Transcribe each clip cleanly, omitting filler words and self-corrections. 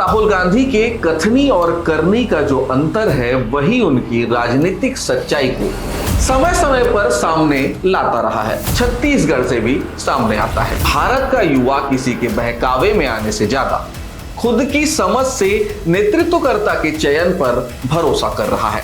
राहुल गांधी के कथनी और करनी का जो अंतर है वही उनकी राजनीतिक सच्चाई को समय समय पर सामने लाता रहा है। छत्तीसगढ़ से भी सामने आता है। भारत का युवा किसी के बहकावे में आने से ज्यादा खुद की समझ से नेतृत्वकर्ता के चयन पर भरोसा कर रहा है।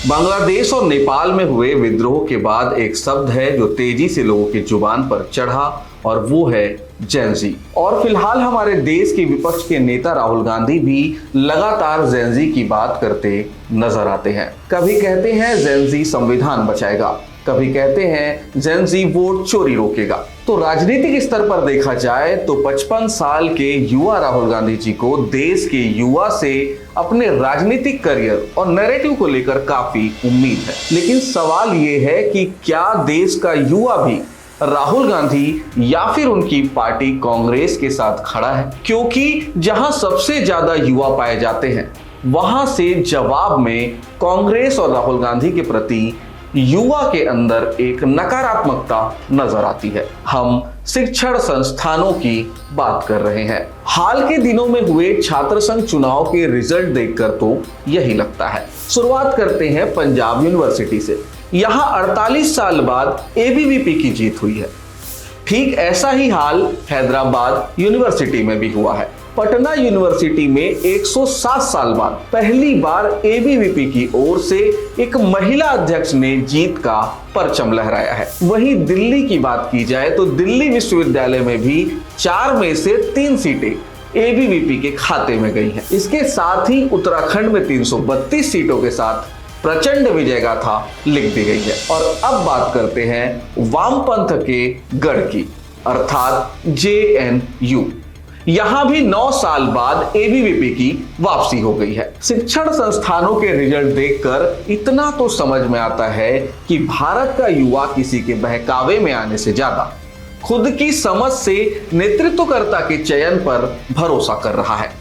बांग्लादेश और नेपाल में हुए विद्रोह के बाद एक शब्द है जो तेजी से लोगों की जुबान पर चढ़ा और वो है जेन ज़ी। और फिलहाल हमारे देश के विपक्ष के नेता राहुल गांधी भी लगातार जेन ज़ी की बात करते नजर आते हैं। कभी कहते हैं जेन ज़ी संविधान बचाएगा, कभी कहते हैं जेन ज़ी वोट चोरी रोकेगा। तो राजनीतिक स्तर पर देखा जाए तो 55 साल के युवा राहुल गांधी जी को देश के युवा से अपने राजनीतिक करियर और नैरेटिव को लेकर काफी उम्मीद है। लेकिन सवाल ये है कि क्या देश का युवा भी राहुल गांधी या फिर उनकी पार्टी कांग्रेस के साथ खड़ा है? क्योंकि जहां सबसे ज्यादा युवा पाए जाते हैं वहां से जवाब में कांग्रेस और राहुल गांधी के प्रति युवा के अंदर एक नकारात्मकता नजर आती है। हम शिक्षण संस्थानों की बात कर रहे हैं। हाल के दिनों में हुए छात्र संघ चुनाव के रिजल्ट देखकर तो यही लगता है। शुरुआत करते हैं पंजाब यूनिवर्सिटी से। यहां 48 साल बाद एबीवीपी की जीत हुई है। ठीक ऐसा ही हाल हैदराबाद यूनिवर्सिटी में भी हुआ है। पटना यूनिवर्सिटी में 107 साल बाद पहली बार एबीवीपी की ओर से एक महिला अध्यक्ष ने जीत का परचम लहराया है। वहीं दिल्ली की बात की जाए तो दिल्ली विश्वविद्यालय में भी 4 में से 3 सीटें एबीवीपी के खाते में गई हैं। इसके साथ ही उत्तराखंड में 332 सीटों के साथ प्रचंड विजय गाथा लिख दी गई है। और अब बात करते हैं वामपंथ के गढ़ की, अर्थात जेएनयू। यहां भी 9 साल बाद एबीवीपी की वापसी हो गई है। शिक्षण संस्थानों के रिजल्ट देखकर इतना तो समझ में आता है कि भारत का युवा किसी के बहकावे में आने से ज्यादा खुद की समझ से नेतृत्वकर्ता के चयन पर भरोसा कर रहा है।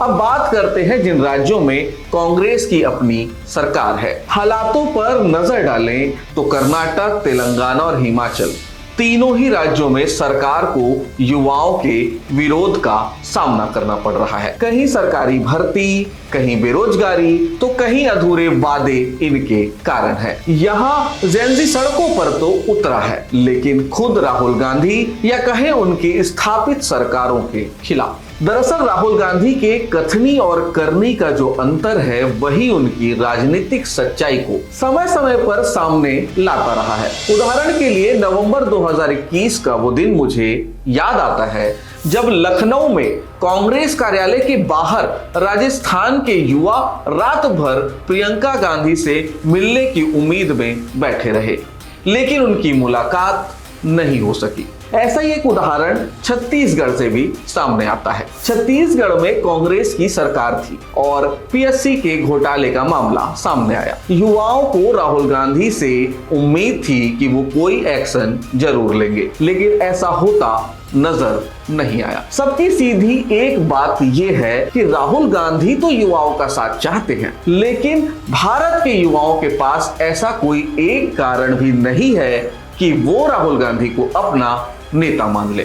अब बात करते हैं जिन राज्यों में कांग्रेस की अपनी सरकार है। हालातों पर नजर डालें तो कर्नाटक, तेलंगाना और हिमाचल तीनों ही राज्यों में सरकार को युवाओं के विरोध का सामना करना पड़ रहा है। कहीं सरकारी भर्ती, कहीं बेरोजगारी, तो कहीं अधूरे वादे इनके कारण है। यहाँ जेन ज़ी सड़कों पर तो उतरा है, लेकिन खुद राहुल गांधी या कहें उनकी स्थापित सरकारों के खिलाफ। दरअसल राहुल गांधी के कथनी और करनी का जो अंतर है वही उनकी राजनीतिक सच्चाई को समय समय पर सामने लाता रहा है। उदाहरण के लिए नवंबर 2021 का वो दिन मुझे याद आता है जब लखनऊ में कांग्रेस कार्यालय के बाहर राजस्थान के युवा रात भर प्रियंका गांधी से मिलने की उम्मीद में बैठे रहे, लेकिन उनकी मुलाकात नहीं हो सकी। ऐसा ही एक उदाहरण छत्तीसगढ़ से भी सामने आता है। छत्तीसगढ़ में कांग्रेस की सरकार थी और पीएससी के घोटाले का मामला सामने आया। युवाओं को राहुल गांधी से उम्मीद थी कि वो कोई एक्शन जरूर लेंगे, लेकिन ऐसा होता नजर नहीं आया। सबकी सीधी एक बात यह है कि राहुल गांधी तो युवाओं का साथ चाहते हैं, लेकिन भारत के युवाओं के पास ऐसा कोई एक कारण भी नहीं है कि वो राहुल गांधी को अपना नेता मान ले।